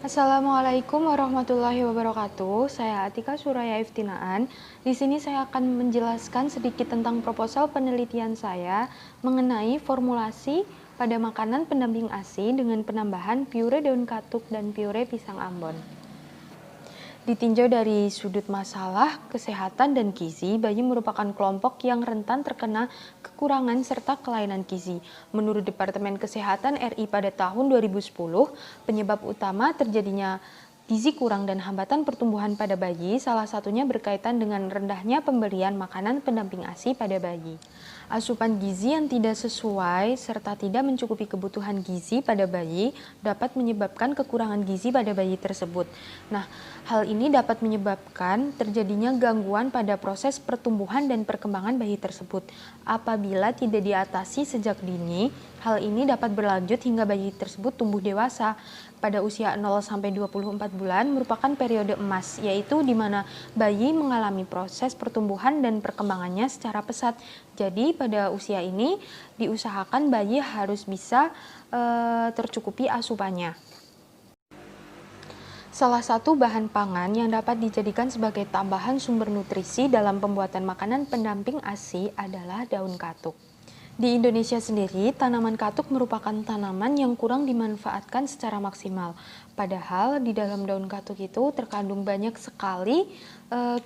Assalamualaikum warahmatullahi wabarakatuh. Saya Atika Suraya Iftinaan. Di sini saya akan menjelaskan sedikit tentang proposal penelitian saya mengenai formulasi pada makanan pendamping ASI dengan penambahan pure daun katuk dan pure pisang ambon. Ditinjau dari sudut masalah kesehatan dan gizi, bayi merupakan kelompok yang rentan terkena kekurangan serta kelainan gizi. Menurut Departemen Kesehatan RI pada tahun 2010, penyebab utama terjadinya gizi kurang dan hambatan pertumbuhan pada bayi salah satunya berkaitan dengan rendahnya pemberian makanan pendamping ASI pada bayi. Asupan gizi yang tidak sesuai serta tidak mencukupi kebutuhan gizi pada bayi dapat menyebabkan kekurangan gizi pada bayi tersebut. Nah, hal ini dapat menyebabkan terjadinya gangguan pada proses pertumbuhan dan perkembangan bayi tersebut. Apabila tidak diatasi sejak dini, hal ini dapat berlanjut hingga bayi tersebut tumbuh dewasa. Pada usia 0-24 bulan merupakan periode emas, yaitu di mana bayi mengalami proses pertumbuhan dan perkembangannya secara pesat. Jadi pada usia ini diusahakan bayi harus bisa tercukupi asupannya. Salah satu bahan pangan yang dapat dijadikan sebagai tambahan sumber nutrisi dalam pembuatan makanan pendamping ASI adalah daun katuk. Di Indonesia sendiri, tanaman katuk merupakan tanaman yang kurang dimanfaatkan secara maksimal. Padahal di dalam daun katuk itu terkandung banyak sekali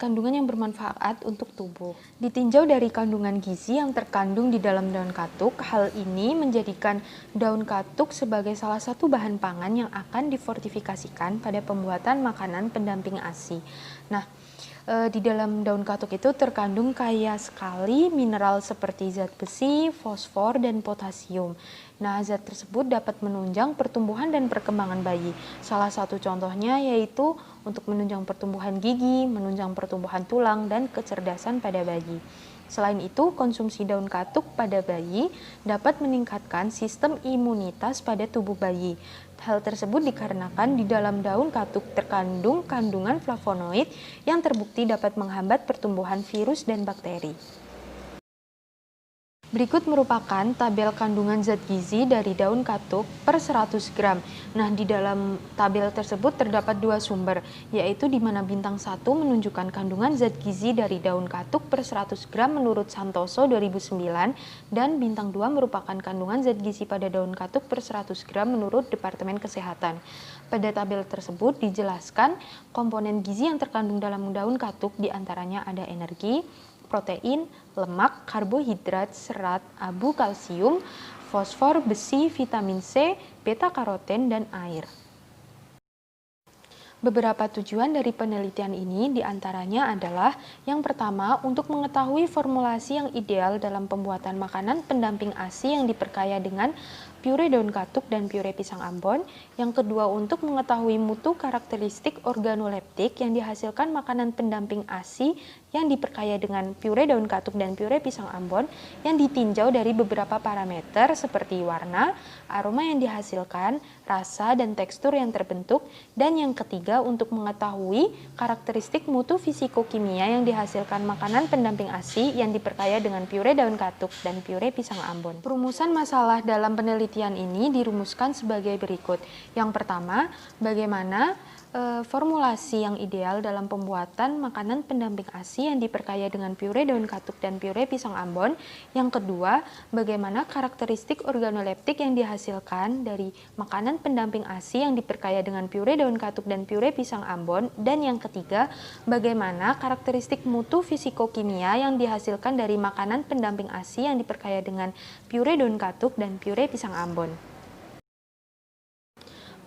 kandungan yang bermanfaat untuk tubuh. Ditinjau dari kandungan gizi yang terkandung di dalam daun katuk, hal ini menjadikan daun katuk sebagai salah satu bahan pangan yang akan difortifikasikan pada pembuatan makanan pendamping ASI. Nah, di dalam daun katuk itu terkandung kaya sekali mineral seperti zat besi, fosfor, dan potasium. Nah, zat tersebut dapat menunjang pertumbuhan dan perkembangan bayi. Salah satu contohnya yaitu untuk menunjang pertumbuhan gigi, menunjang pertumbuhan tulang, dan kecerdasan pada bayi. Selain itu, konsumsi daun katuk pada bayi dapat meningkatkan sistem imunitas pada tubuh bayi. Hal tersebut dikarenakan di dalam daun katuk terkandung kandungan flavonoid yang terbukti dapat menghambat pertumbuhan virus dan bakteri. Berikut merupakan tabel kandungan zat gizi dari daun katuk per 100 gram. Nah, di dalam tabel tersebut terdapat dua sumber, yaitu di mana bintang 1 menunjukkan kandungan zat gizi dari daun katuk per 100 gram menurut Santoso 2009, dan bintang 2 merupakan kandungan zat gizi pada daun katuk per 100 gram menurut Departemen Kesehatan. Pada tabel tersebut dijelaskan komponen gizi yang terkandung dalam daun katuk diantaranya ada energi, protein, lemak, karbohidrat, serat, abu, kalsium, fosfor, besi, vitamin C, beta-karoten, dan air. Beberapa tujuan dari penelitian ini diantaranya adalah yang pertama untuk mengetahui formulasi yang ideal dalam pembuatan makanan pendamping ASI yang diperkaya dengan pure daun katuk dan pure pisang ambon. Yang kedua untuk mengetahui mutu karakteristik organoleptik yang dihasilkan makanan pendamping ASI yang diperkaya dengan pure daun katuk dan pure pisang ambon yang ditinjau dari beberapa parameter seperti warna, aroma yang dihasilkan, rasa dan tekstur yang terbentuk. Dan yang ketiga untuk mengetahui karakteristik mutu fisikokimia yang dihasilkan makanan pendamping ASI yang diperkaya dengan pure daun katuk dan pure pisang ambon. Perumusan masalah dalam penelitian ini dirumuskan sebagai berikut. Yang pertama, bagaimana formulasi yang ideal dalam pembuatan makanan pendamping ASI yang diperkaya dengan pure daun katuk dan pure pisang ambon. Yang kedua, bagaimana karakteristik organoleptik yang dihasilkan dari makanan pendamping ASI yang diperkaya dengan pure daun katuk dan pure pisang ambon. Dan yang ketiga, bagaimana karakteristik mutu fisikokimia yang dihasilkan dari makanan pendamping ASI yang diperkaya dengan pure daun katuk dan pure pisang ambon.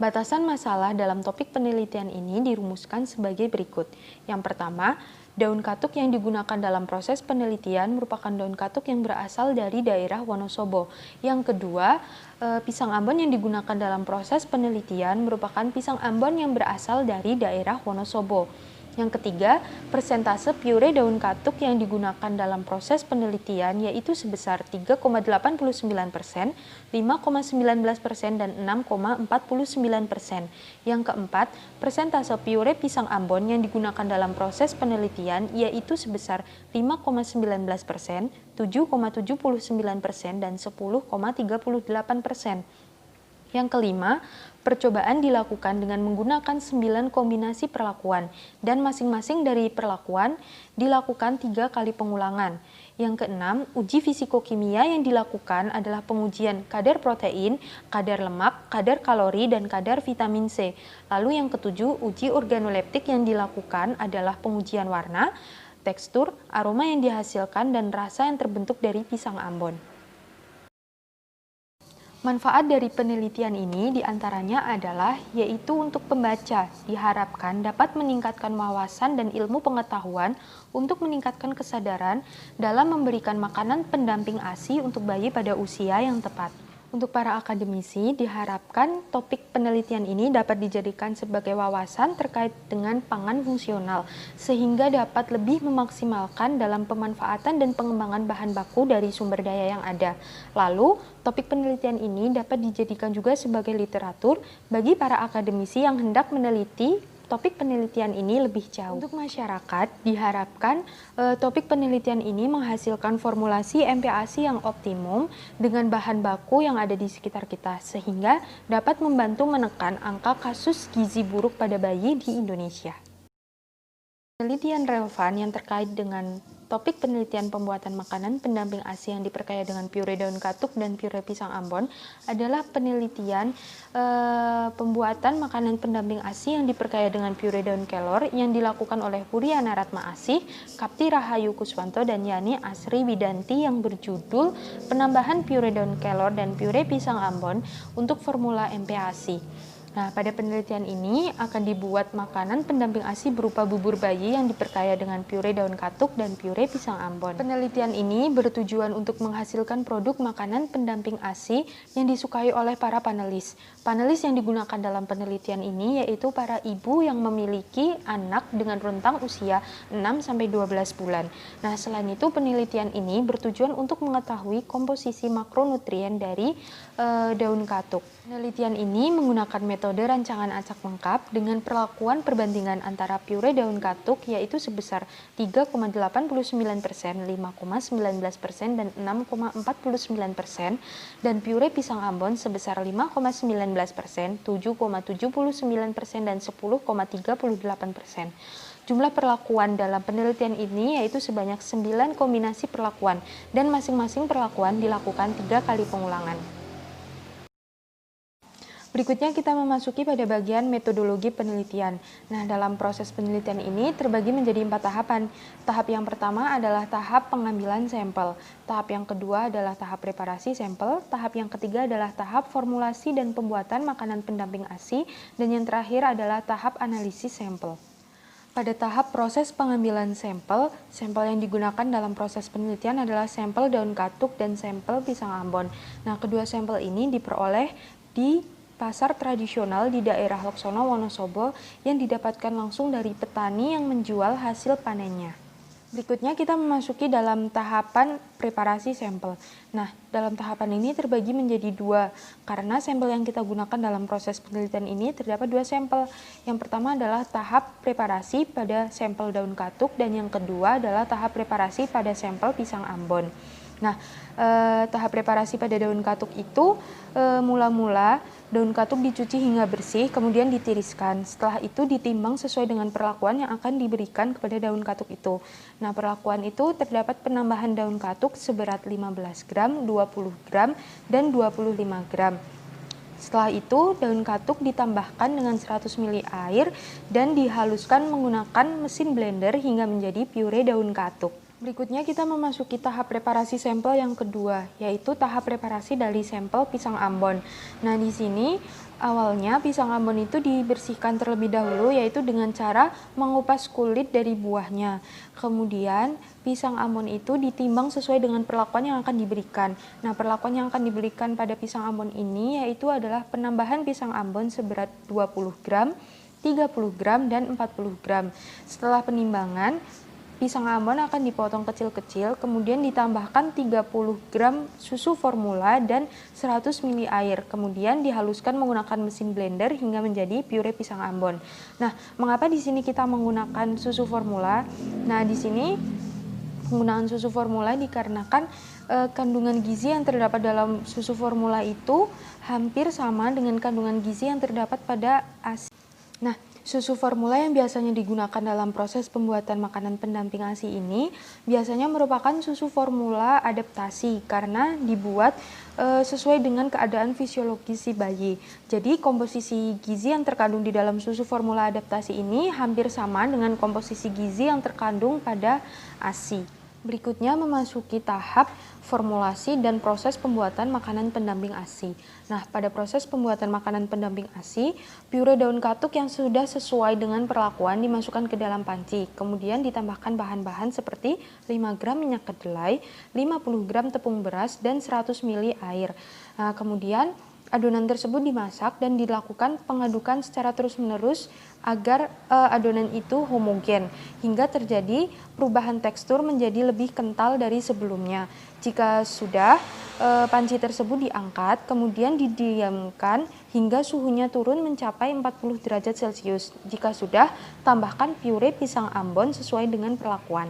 Batasan masalah dalam topik penelitian ini dirumuskan sebagai berikut. Yang pertama, daun katuk yang digunakan dalam proses penelitian merupakan daun katuk yang berasal dari daerah Wonosobo. Yang kedua, pisang ambon yang digunakan dalam proses penelitian merupakan pisang ambon yang berasal dari daerah Wonosobo. Yang ketiga, persentase pure daun katuk yang digunakan dalam proses penelitian yaitu sebesar 3,89%, 5,19%, dan 6,49%. Yang keempat, persentase pure pisang ambon yang digunakan dalam proses penelitian yaitu sebesar 5,19%, 7,79%, dan 10,38%. Yang kelima, Percobaan dilakukan dengan menggunakan 9 kombinasi perlakuan dan masing-masing dari perlakuan dilakukan 3 kali pengulangan. Yang keenam, uji fisikokimia yang dilakukan adalah pengujian kadar protein, kadar lemak, kadar kalori, dan kadar vitamin C. Lalu yang ketujuh, uji organoleptik yang dilakukan adalah pengujian warna, tekstur, aroma yang dihasilkan, dan rasa yang terbentuk dari pisang Ambon. Manfaat dari penelitian ini diantaranya adalah yaitu untuk pembaca diharapkan dapat meningkatkan wawasan dan ilmu pengetahuan untuk meningkatkan kesadaran dalam memberikan makanan pendamping ASI untuk bayi pada usia yang tepat. Untuk para akademisi, diharapkan topik penelitian ini dapat dijadikan sebagai wawasan terkait dengan pangan fungsional, sehingga dapat lebih memaksimalkan dalam pemanfaatan dan pengembangan bahan baku dari sumber daya yang ada. Lalu, topik penelitian ini dapat dijadikan juga sebagai literatur bagi para akademisi yang hendak meneliti topik penelitian ini lebih jauh. Untuk masyarakat, diharapkan topik penelitian ini menghasilkan formulasi MPASI yang optimum dengan bahan baku yang ada di sekitar kita, sehingga dapat membantu menekan angka kasus gizi buruk pada bayi di Indonesia. Penelitian relevan yang terkait dengan topik penelitian pembuatan makanan pendamping ASI yang diperkaya dengan pure daun katuk dan pure pisang Ambon adalah penelitian pembuatan makanan pendamping ASI yang diperkaya dengan pure daun kelor yang dilakukan oleh Puriana Ratma Asih, Kapti Rahayu Kuswanto, dan Yani Asri Widanti yang berjudul Penambahan Pure Daun Kelor dan Pure Pisang Ambon untuk Formula MPASI. Nah, pada penelitian ini akan dibuat makanan pendamping ASI berupa bubur bayi yang diperkaya dengan pure daun katuk dan pure pisang Ambon. Penelitian ini bertujuan untuk menghasilkan produk makanan pendamping ASI yang disukai oleh para panelis. Panelis yang digunakan dalam penelitian ini yaitu para ibu yang memiliki anak dengan rentang usia 6-12 bulan. Nah, selain itu penelitian ini bertujuan untuk mengetahui komposisi makronutrien dari daun katuk. Penelitian ini menggunakan metode rancangan acak lengkap dengan perlakuan perbandingan antara pure daun katuk yaitu sebesar 3,89%, 5,19%, dan 6,49%, dan pure pisang Ambon sebesar 5,19%, 7,79%, dan 10,38%. Jumlah perlakuan dalam penelitian ini yaitu sebanyak 9 kombinasi perlakuan dan masing-masing perlakuan dilakukan 3 kali pengulangan. Berikutnya kita memasuki pada bagian metodologi penelitian. Nah, dalam proses penelitian ini terbagi menjadi 4 tahapan. Tahap yang pertama adalah tahap pengambilan sampel. Tahap yang kedua adalah tahap preparasi sampel. Tahap yang ketiga adalah tahap formulasi dan pembuatan makanan pendamping ASI. Dan yang terakhir adalah tahap analisis sampel. Pada tahap proses pengambilan sampel yang digunakan dalam proses penelitian adalah sampel daun katuk dan sampel pisang Ambon. Nah, kedua sampel ini diperoleh di pasar tradisional di daerah Laksono Wonosobo yang didapatkan langsung dari petani yang menjual hasil panennya. Berikutnya kita memasuki dalam tahapan preparasi sampel. Nah, dalam tahapan ini terbagi menjadi 2, karena sampel yang kita gunakan dalam proses penelitian ini terdapat 2 sampel. Yang pertama adalah tahap preparasi pada sampel daun katuk, dan yang kedua adalah tahap preparasi pada sampel pisang Ambon. Nah, tahap preparasi pada daun katuk itu mula-mula daun katuk dicuci hingga bersih, kemudian ditiriskan. Setelah itu ditimbang sesuai dengan perlakuan yang akan diberikan kepada daun katuk itu. Nah, perlakuan itu terdapat penambahan daun katuk seberat 15 gram, 20 gram, dan 25 gram. Setelah itu, daun katuk ditambahkan dengan 100 ml air dan dihaluskan menggunakan mesin blender hingga menjadi pure daun katuk. Berikutnya kita memasuki tahap preparasi sampel yang kedua, yaitu tahap preparasi dari sampel pisang Ambon. Nah, di sini awalnya pisang Ambon itu dibersihkan terlebih dahulu, yaitu dengan cara mengupas kulit dari buahnya. Kemudian pisang Ambon itu ditimbang sesuai dengan perlakuan yang akan diberikan. Nah, perlakuan yang akan diberikan pada pisang Ambon ini yaitu adalah penambahan pisang Ambon seberat 20 gram, 30 gram, dan 40 gram. Setelah penimbangan, pisang Ambon akan dipotong kecil-kecil, kemudian ditambahkan 30 gram susu formula dan 100 ml air. Kemudian dihaluskan menggunakan mesin blender hingga menjadi pure pisang Ambon. Nah, mengapa di sini kita menggunakan susu formula? Nah, di sini penggunaan susu formula dikarenakan kandungan gizi yang terdapat dalam susu formula itu hampir sama dengan kandungan gizi yang terdapat pada ASI. Nah, susu formula yang biasanya digunakan dalam proses pembuatan makanan pendamping ASI ini biasanya merupakan susu formula adaptasi karena dibuat sesuai dengan keadaan fisiologis si bayi. Jadi komposisi gizi yang terkandung di dalam susu formula adaptasi ini hampir sama dengan komposisi gizi yang terkandung pada ASI. Berikutnya memasuki tahap formulasi dan proses pembuatan makanan pendamping ASI. Nah, pada proses pembuatan makanan pendamping ASI, pure daun katuk yang sudah sesuai dengan perlakuan dimasukkan ke dalam panci. Kemudian ditambahkan bahan-bahan seperti 5 gram minyak kedelai, 50 gram tepung beras, dan 100 ml air. Nah, kemudian adonan tersebut dimasak dan dilakukan pengadukan secara terus-menerus agar adonan itu homogen hingga terjadi perubahan tekstur menjadi lebih kental dari sebelumnya. Jika sudah, panci tersebut diangkat, kemudian didiamkan hingga suhunya turun mencapai 40 derajat Celcius. Jika sudah, tambahkan pure pisang ambon sesuai dengan perlakuan.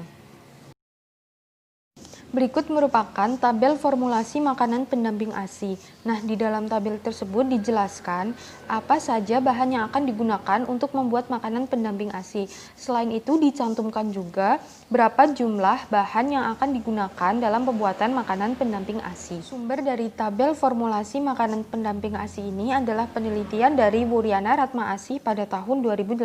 Berikut merupakan tabel formulasi makanan pendamping ASI. Nah, di dalam tabel tersebut dijelaskan apa saja bahan yang akan digunakan untuk membuat makanan pendamping ASI. Selain itu dicantumkan juga berapa jumlah bahan yang akan digunakan dalam pembuatan makanan pendamping ASI. Sumber dari tabel formulasi makanan pendamping ASI ini adalah penelitian dari Wuryana Ratma ASI pada tahun 2018.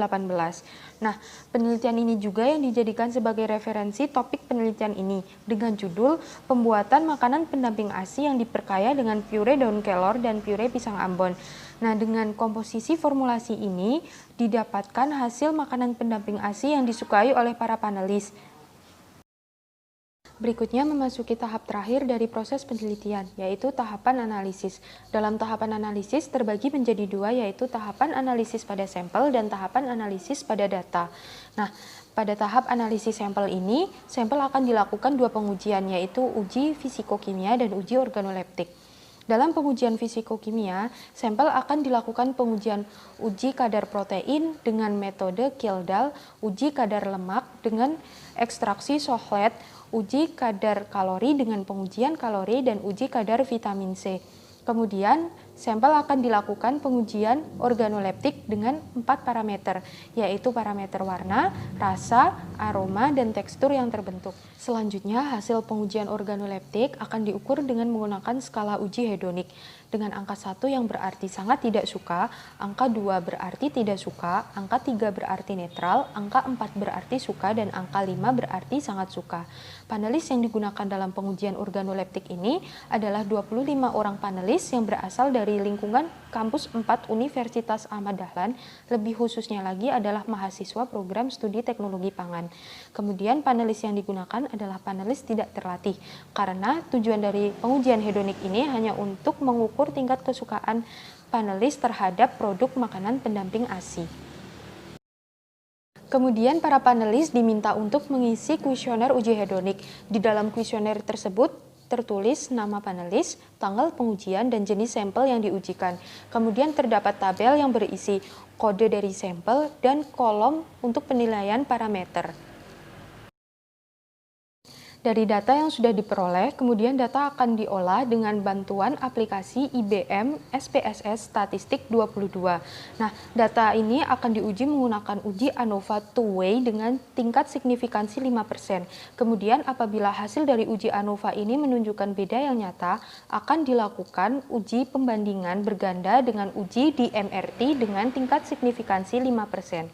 Nah, penelitian ini juga yang dijadikan sebagai referensi topik penelitian ini dengan judul pembuatan makanan pendamping ASI yang diperkaya dengan pure daun kelor dan pure pisang ambon. Nah, dengan komposisi formulasi ini didapatkan hasil makanan pendamping ASI yang disukai oleh para panelis. Berikutnya memasuki tahap terakhir dari proses penelitian, yaitu tahapan analisis. Dalam tahapan analisis terbagi menjadi dua, yaitu tahapan analisis pada sampel dan tahapan analisis pada data. Nah, pada tahap analisis sampel ini, sampel akan dilakukan dua pengujian, yaitu uji fisikokimia dan uji organoleptik. Dalam pengujian fisikokimia, sampel akan dilakukan pengujian uji kadar protein dengan metode Kjeldahl, uji kadar lemak dengan ekstraksi Sochlet, uji kadar kalori dengan pengujian kalori, dan uji kadar vitamin C. Kemudian, sampel akan dilakukan pengujian organoleptik dengan 4 parameter, yaitu parameter warna, rasa, aroma, dan tekstur yang terbentuk. Selanjutnya, hasil pengujian organoleptik akan diukur dengan menggunakan skala uji hedonik, dengan angka 1 yang berarti sangat tidak suka, angka 2 berarti tidak suka, angka 3 berarti netral, angka 4 berarti suka, dan angka 5 berarti sangat suka. Panelis yang digunakan dalam pengujian organoleptik ini adalah 25 orang panelis yang berasal dari lingkungan kampus 4 Universitas Ahmad Dahlan, lebih khususnya lagi adalah mahasiswa program studi teknologi pangan. Kemudian panelis yang digunakan adalah panelis tidak terlatih, karena tujuan dari pengujian hedonik ini hanya untuk mengukur tingkat kesukaan panelis terhadap produk makanan pendamping ASI. Kemudian para panelis diminta untuk mengisi kuesioner uji hedonik. Di dalam kuesioner tersebut tertulis nama panelis, tanggal pengujian, dan jenis sampel yang diujikan. Kemudian terdapat tabel yang berisi kode dari sampel dan kolom untuk penilaian parameter. Dari data yang sudah diperoleh, kemudian data akan diolah dengan bantuan aplikasi IBM SPSS Statistik 22. Nah, data ini akan diuji menggunakan uji ANOVA two-way dengan tingkat signifikansi 5%. Kemudian apabila hasil dari uji ANOVA ini menunjukkan beda yang nyata, akan dilakukan uji pembandingan berganda dengan uji di MRT dengan tingkat signifikansi 5%.